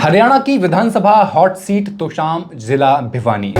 हरियाणा की विधानसभा hot seat Tosham, जिला Bhiwani.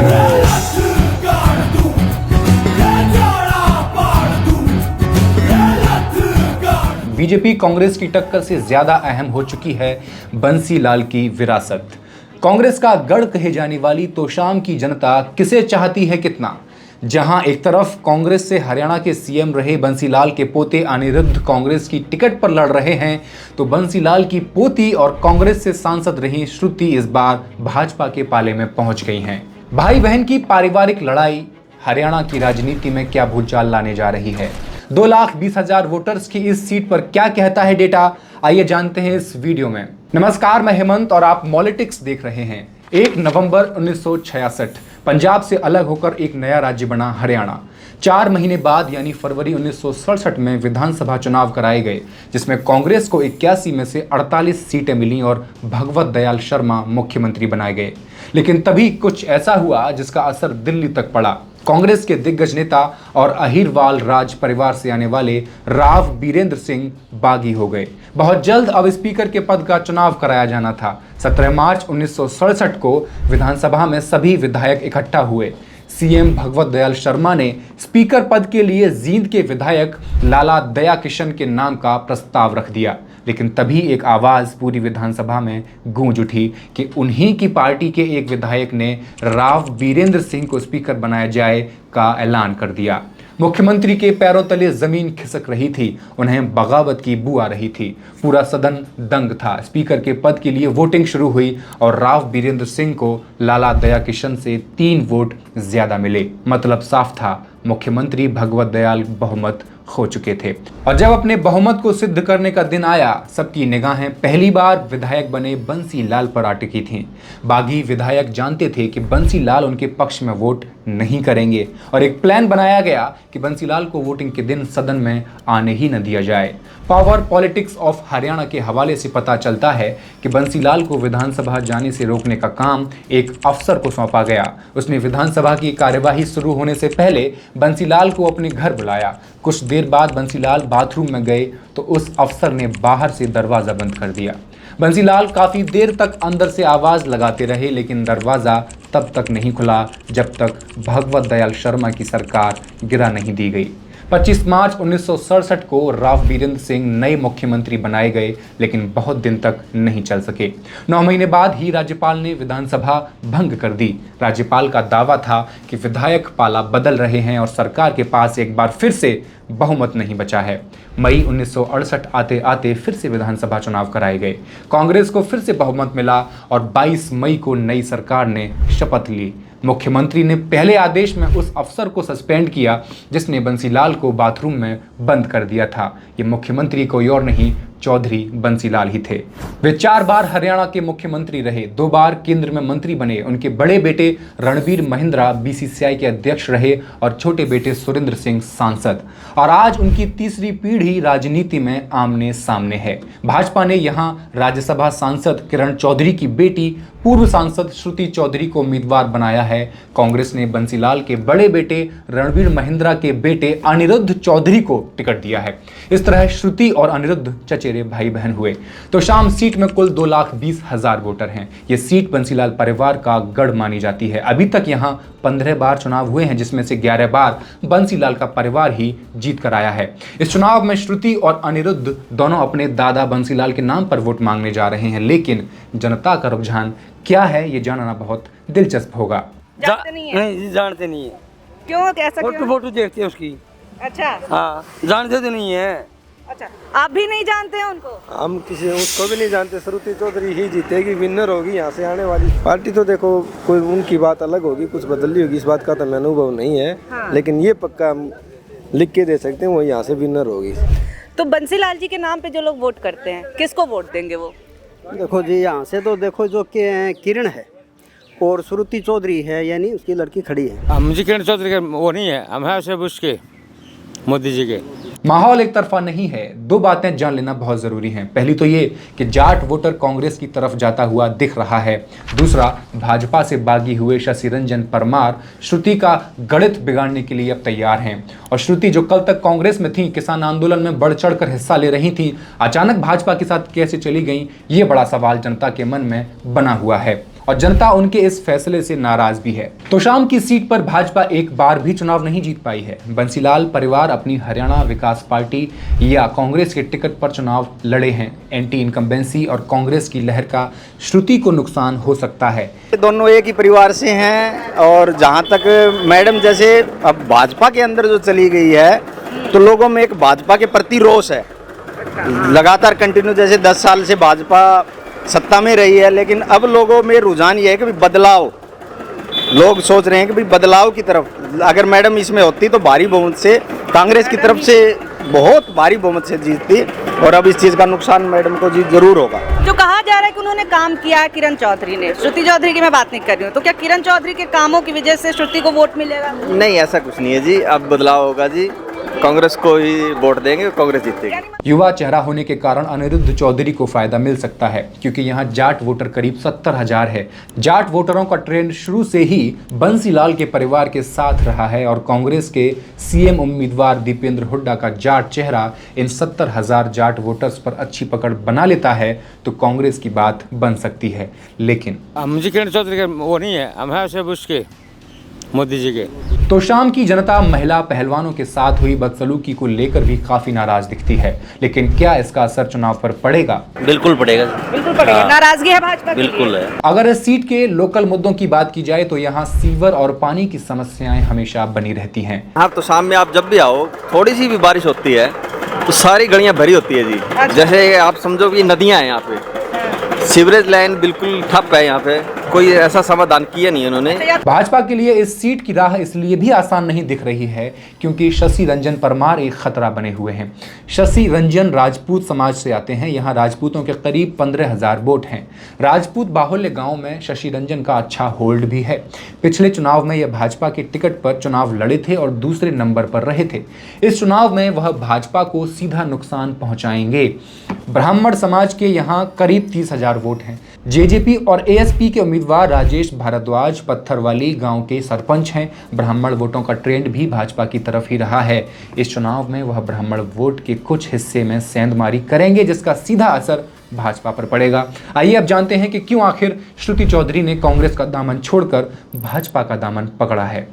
BJP Congress की टक्कर से ज्यादा अहम हो चुकी है बंसीलाल की विरासत। कांग्रेस का गढ़ कहे जाने वाली तोशाम की जनता किसे चाहती है कितना? जहां एक तरफ कांग्रेस से हरियाणा के सीएम रहे बंसीलाल के पोते अनिरुद्ध कांग्रेस की टिकट पर लड़ रहे हैं, तो बंसीलाल की पोती और कांग्रेस से सांसद रही श्रुति इस बार भाजपा के पाले में पहुंच गई हैं। भाई बहन की पारिवारिक लड़ाई हरियाणा की राजनीति में क्या भूचाल लाने जा रही है? 2,20,000 वोटर्स की इस सीट पर क्या कहता है डेटा? आइए जानते हैं इस वीडियो में। नमस्कार, मैं हेमंत और आप पॉलिटिक्स देख रहे हैं। 1 नवंबर 1966 पंजाब से अलग होकर एक नया राज्य बना हरियाणा। 4 महीने बाद यानी फरवरी 1967 में विधानसभा चुनाव कराए गए, जिसमें कांग्रेस को 81 में से 48 सीटें मिलीं और भगवत दयाल शर्मा मुख्यमंत्री बनाए गए। लेकिन तभी कुछ ऐसा हुआ जिसका असर दिल्ली तक पड़ा। कांग्रेस के दिग्गज नेता और अहिरवाल राज परिवार से आने वाले राव बीरेंद्र सिंह बागी हो गए। बहुत जल्द अब स्पीकर के पद का चुनाव कराया जाना था। 17 मार्च 1967 को विधानसभा में सभी विधायक इकट्ठा हुए। सीएम भगवत दयाल शर्मा ने स्पीकर पद के लिए जींद के विधायक लाला दया किशन के नाम का प्रस्ताव रख दिया। लेकिन तभी एक आवाज पूरी विधानसभा में गूंज उठी कि उन्हीं की पार्टी के एक विधायक ने राव बीरेंद्र सिंह को स्पीकर बनाया जाए का ऐलान कर दिया। मुख्यमंत्री के पैरों तले जमीन खिसक रही थी, उन्हें बगावत की बू आ रही थी। पूरा सदन दंग था। स्पीकर के पद के लिए वोटिंग शुरू हुई और राव बीरेंद्र सिंह को लाला दया किशन से 3 वोट ज्यादा मिले। मतलब साफ था, मुख्यमंत्री भगवत दयाल बहुमत खो चुके थे। और जब अपने बहुमत को सिद्ध करने का दिन आया, सबकी निगाहें पहली बार विधायक बने बंसीलाल पर अटकी थीं। बागी विधायक जानते थे कि बंसीलाल उनके पक्ष में वोट नहीं करेंगे और एक प्लान बनाया गया कि बंसीलाल को वोटिंग के दिन सदन में आने ही न दिया जाए। पावर पॉलिटिक्स ऑफ हरियाणा के हवाले से पता चलता है कि बंसीलाल को विधानसभा जाने से रोकने का काम एक अफसर को सौंपा गया। उसने विधानसभा की कार्यवाही शुरू होने से पहले बंसीलाल को अपने घर बुलाया। कुछ देर बाद बंसीलाल बाथरूम में गए तो उस अफसर ने बाहर से दरवाजा बंद कर दिया। बंसीलाल काफी देर तक अंदर से आवाज लगाते रहे, लेकिन दरवाजा तब तक नहीं खुला जब तक भगवत दयाल शर्मा की सरकार गिरा नहीं दी गई। 25 मार्च 1967 को राव बीरेंद्र सिंह नए मुख्यमंत्री बनाए गए, लेकिन बहुत दिन तक नहीं चल सके। 9 महीने बाद ही राज्यपाल ने विधानसभा भंग कर दी। राज्यपाल का दावा था कि विधायक पाला बदल रहे हैं और सरकार के पास एक बार फिर से बहुमत नहीं बचा है। मई 1968 आते आते फिर से विधानसभा चुनाव कराए गए। कांग्रेस को फिर से बहुमत मिला और 22 मई को नई सरकार ने शपथ ली। मुख्यमंत्री ने पहले आदेश में उस अफसर को सस्पेंड किया जिसने बंसीलाल को बाथरूम में बंद कर दिया था। ये मुख्यमंत्री कोई और नहीं, चौधरी बंसीलाल ही थे। वे 4 बार हरियाणा के मुख्यमंत्री रहे, 2 बार केंद्र में मंत्री बने। उनके बड़े बेटे रणबीर महिंद्रा बीसीसीआई के अध्यक्ष रहे और छोटे बेटे सुरेंद्र सिंह सांसद। और आज उनकी तीसरी पीढ़ी राजनीति में आमने सामने है। भाजपा ने यहां राज्यसभा सांसद किरण चौधरी की बेटी पूर्व सांसद श्रुति चौधरी को उम्मीदवार बनाया है। कांग्रेस ने बंसीलाल के बड़े बेटे रणबीर महिंद्रा के बेटे अनिरुद्ध चौधरी को टिकट दिया है। इस तरह श्रुति और अनिरुद्ध चचेरे भाई बहन हुए। तोशाम सीट में कुल 2,20,000 वोटर हैं। ये सीट बंसीलाल परिवार का गढ़ मानी जाती है। अभी तक यहां 15 बार चुनाव हुए हैं, जिसमें से 11 बार बंसीलाल का परिवार ही जीत कर आया है। इस चुनाव में श्रुति और अनिरुद्ध दोनों अपने दादा बंसीलाल के नाम पर वोट मांगने जा रहे हैं, लेकिन जनता का रुझान क्या है ये जानना बहुत दिलचस्प होगा। जानते नहीं है? नहीं, जानते नहीं है। क्यों, ऐसा क्यों? फोटो देखते हैं उसकी। अच्छा, हाँ, जानते तो नहीं है। अच्छा, आप भी नहीं जानते हैं उनको? हम किसी उसको भी नहीं जानते। श्रुति चौधरी ही जीतेगी, विनर होगी यहाँ से आने वाली पार्टी। तो देखो, कोई उनकी बात अलग होगी, कुछ बदली होगी, इस बात का तो मैं अनुभव नहीं है। हाँ। लेकिन ये पक्का हम लिख के दे सकते हैं, वो यहाँ से विनर होगी। तो बंसीलाल जी के नाम पे जो लोग वोट करते हैं, किसको वोट देंगे वो? देखो जी, यहाँ से तो देखो जो कि किरण है और श्रुति चौधरी है, यानी उसकी लड़की खड़ी है। हम जी किरण चौधरी के वो नहीं है, हम हैं सिर्फ उसके मोदी जी के। माहौल एक तरफा नहीं है। दो बातें जान लेना बहुत जरूरी हैं। पहली तो ये कि जाट वोटर कांग्रेस की तरफ जाता हुआ दिख रहा है। दूसरा, भाजपा से बागी हुए शशि रंजन परमार श्रुति का गणित बिगाड़ने के लिए अब तैयार हैं। और श्रुति जो कल तक कांग्रेस में थी, किसान आंदोलन में बढ़ चढ़कर हिस्सा ले रही थी, अचानक भाजपा के साथ कैसे चली गई, ये बड़ा सवाल जनता के मन में बना हुआ है और जनता उनके इस फैसले से नाराज भी है। तोशाम की सीट पर भाजपा एक बार भी चुनाव नहीं जीत पाई है। बंसीलाल परिवार अपनी हरियाणा विकास पार्टी या कांग्रेस के टिकट पर चुनाव लड़े हैं। एंटी इनकम्बेंसी और कांग्रेस की लहर का श्रुति को नुकसान हो सकता है। दोनों एक ही परिवार से हैं और जहां तक मैडम जैसे अब भाजपा के अंदर जो चली गई है तो लोगों में एक भाजपा के प्रति रोष है। लगातार कंटिन्यू जैसे 10 साल से भाजपा सत्ता में रही है, लेकिन अब लोगों में रुझान ये है कि भी बदलाव, लोग सोच रहे हैं कि भी बदलाव की तरफ अगर मैडम इसमें होती तो भारी बहुमत से कांग्रेस की तरफ से बहुत भारी बहुमत से जीतती और अब इस चीज़ का नुकसान मैडम को जी जरूर होगा। जो कहा जा रहा है कि उन्होंने काम किया है किरण चौधरी ने, श्रुति चौधरी की मैं बात नहीं कर रही हूँ, तो क्या किरण चौधरी के कामों की वजह से श्रुति को वोट मिलेगा? नहीं, ऐसा कुछ नहीं है जी। अब बदलाव होगा जी, कांग्रेस को ही वोट देंगे, कांग्रेस जीतेगी। युवा चेहरा होने के कारण अनिरुद्ध चौधरी को फायदा मिल सकता है क्योंकि यहाँ जाट वोटर करीब 70,000 है। जाट वोटरों का ट्रेंड शुरू से ही बंसीलाल के परिवार के साथ रहा है और कांग्रेस के सीएम उम्मीदवार दीपेंद्र हुड्डा का जाट चेहरा इन 70,000 जाट वोटर्स पर अच्छी पकड़ बना लेता है तो कांग्रेस की बात बन सकती है। लेकिन मुझे किरण चौधरी का वो नहीं है, हम हैं सिर्फ उसके मोदी जी के। तोशाम की जनता महिला पहलवानों के साथ हुई बदसलूकी को लेकर भी काफी नाराज दिखती है। लेकिन क्या इसका असर चुनाव पर पड़ेगा? बिल्कुल पड़ेगा, बिल्कुल पड़ेगा। नाराजगी है भाजपा की? बिल्कुल है। अगर इस सीट के लोकल मुद्दों की बात की जाए तो यहाँ सीवर और पानी की समस्याएं हमेशा बनी रहती हैं। हाँ, तो शाम में आप जब भी आओ, थोड़ी सी भी बारिश होती है तो सारी गलियां भरी होती है जी। जैसे आप समझो कि नदियां हैं यहाँ पे, सीवरेज लाइन बिल्कुल ठप है यहाँ पे, कोई ऐसा समाधान किया नहीं उन्होंने। भाजपा के लिए इस सीट की राह इसलिए भी आसान नहीं दिख रही है क्योंकि शशि रंजन परमार एक खतरा बने हुए हैं। शशि रंजन राजपूत समाज से आते हैं। यहाँ राजपूतों के करीब 15,000 वोट हैं। राजपूत बाहुल्य गांव में शशि रंजन का अच्छा होल्ड भी है। पिछले चुनाव में यह भाजपा के टिकट पर चुनाव लड़े थे और दूसरे नंबर पर रहे थे। इस चुनाव में वह भाजपा को सीधा नुकसान पहुंचाएंगे। ब्राह्मण समाज के यहाँ करीब 30,000 वोट हैं। जेजेपी और एएसपी के उम्मीदवार राजेश भारद्वाज पत्थरवाली गांव के सरपंच हैं। ब्राह्मण वोटों का ट्रेंड भी भाजपा की तरफ ही रहा है। इस चुनाव में वह ब्राह्मण वोट के कुछ हिस्से में सेंधमारी करेंगे जिसका सीधा असर भाजपा पर पड़ेगा। आइए अब जानते हैं कि क्यों आखिर श्रुति चौधरी ने कांग्रेस का दामन छोड़कर भाजपा का दामन पकड़ा है।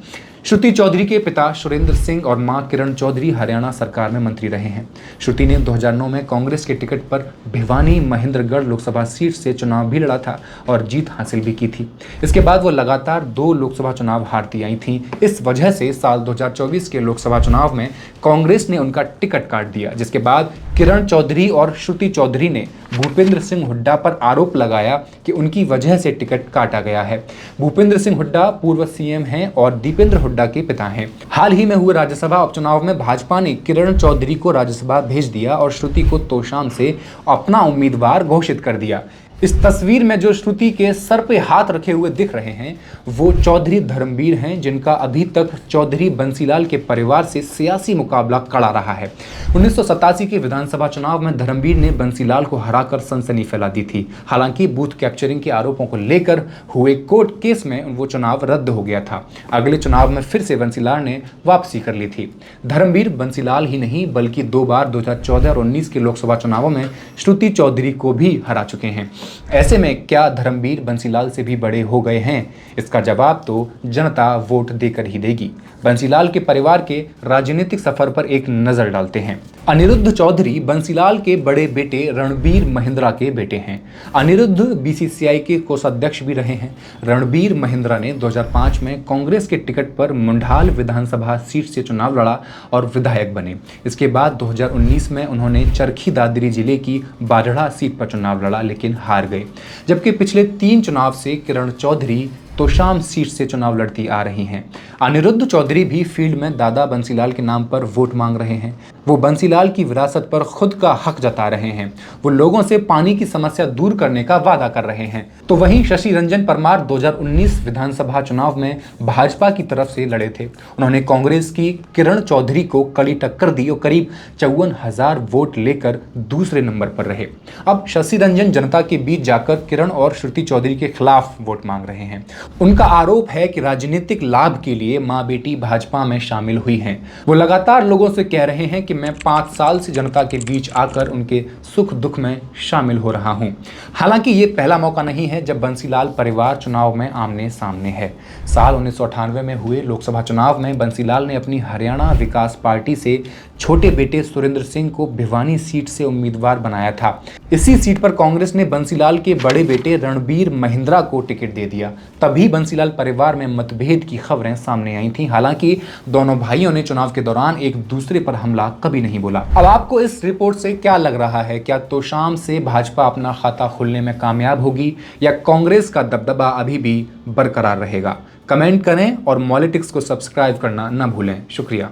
श्रुति चौधरी के पिता सुरेंद्र सिंह और मां किरण चौधरी हरियाणा सरकार में मंत्री रहे हैं। श्रुति ने 2009 में कांग्रेस के टिकट पर भिवानी महेंद्रगढ़ लोकसभा सीट से चुनाव भी लड़ा था और जीत हासिल भी की थी। इसके बाद वो लगातार 2 लोकसभा चुनाव हारती आई थीं। इस वजह से साल 2024 के लोकसभा चुनाव में कांग्रेस ने उनका टिकट काट दिया, जिसके बाद किरण चौधरी और श्रुति चौधरी ने भूपेंद्र सिंह हुड्डा पर आरोप लगाया कि उनकी वजह से टिकट काटा गया है। भूपेंद्र सिंह हुड्डा पूर्व सीएम हैं और दीपेंद्र हुड्डा के पिता हैं। हाल ही में हुए राज्यसभा उपचुनाव में भाजपा ने किरण चौधरी को राज्यसभा भेज दिया और श्रुति को तोशाम से अपना उम्मीदवार घोषित कर दिया। इस तस्वीर में जो श्रुति के सर पे हाथ रखे हुए दिख रहे हैं वो चौधरी धर्मवीर हैं, जिनका अभी तक चौधरी बंसीलाल के परिवार से सियासी मुकाबला कड़ा रहा है। 1987 के विधानसभा चुनाव में धर्मवीर ने बंसीलाल को हराकर सनसनी फैला दी थी। हालांकि बूथ कैप्चरिंग के आरोपों को लेकर हुए कोर्ट केस में वो चुनाव रद्द हो गया था। अगले चुनाव में फिर से बंसीलाल ने वापसी कर ली थी। धर्मवीर बंसीलाल ही नहीं बल्कि 2 बार 2014 और 19 के लोकसभा चुनावों में श्रुति चौधरी को भी हरा चुके हैं। ऐसे में क्या धर्मवीर बंसीलाल से भी बड़े हो गए हैं? इसका जवाब तो जनता वोट देकर ही देगी। बंसीलाल के परिवार के राजनीतिक सफर पर एक नजर डालते हैं। अनिरुद्ध चौधरी बंसीलाल के बड़े बेटे रणबीर महिंद्रा के बेटे हैं। अनिरुद्ध बीसीसीआई के कोषाध्यक्ष भी रहे हैं। रणबीर महिंद्रा ने 2005 में कांग्रेस के टिकट पर मुंडाल विधानसभा सीट से चुनाव लड़ा और विधायक बने। इसके बाद 2019 में उन्होंने चरखी दादरी जिले की बाढ़ड़ा सीट पर चुनाव लड़ा लेकिन हार गए। जबकि पिछले 3 चुनाव से किरण चौधरी तोशाम सीट से चुनाव लड़ती आ रही हैं। अनिरुद्ध चौधरी भी फील्ड में दादा बंसीलाल के नाम पर वोट मांग रहे हैं। वो बंसीलाल की विरासत पर खुद का हक जता रहे हैं। वो लोगों से पानी की समस्या दूर करने का वादा कर रहे हैं। तो वहीं शशि रंजन परमार 2019 विधानसभा चुनाव में भाजपा की तरफ से लड़े थे। उन्होंने कांग्रेस की किरण चौधरी को कड़ी टक्कर दी और करीब 54,000 वोट लेकर दूसरे नंबर पर रहे। अब शशि रंजन जनता के बीच जाकर किरण और श्रुति चौधरी के खिलाफ वोट मांग रहे हैं। उनका आरोप है कि राजनीतिक लाभ के लिए मां बेटी भाजपा में शामिल हुई हैं। वो लगातार लोगों से कह रहे हैं कि मैं 5 साल से जनता के बीच आकर उनके सुख दुख में शामिल हो रहा हूं। हालांकि ये पहला मौका नहीं है जब बंसीलाल परिवार चुनाव में आमने सामने है। साल 1998 में हुए लोकसभा चुनाव में बंसीलाल ने अपनी हरियाणा विकास पार्टी से छोटे बेटे सुरेंद्र सिंह को भिवानी सीट से उम्मीदवार बनाया था। इसी सीट पर कांग्रेस ने बंसीलाल के बड़े बेटे रणबीर महिंद्रा को टिकट दे दिया। तभी बंसीलाल परिवार में मतभेद की खबरें सामने आई थीं। हालांकि दोनों भाइयों ने चुनाव के दौरान एक दूसरे पर हमला कभी नहीं बोला। अब आपको इस रिपोर्ट से क्या लग रहा है? क्या तोशाम से भाजपा अपना खाता खोलने में कामयाब होगी या कांग्रेस का दबदबा अभी भी बरकरार रहेगा? कमेंट करें और मॉलिटिक्स को सब्सक्राइब करना न भूलें। शुक्रिया।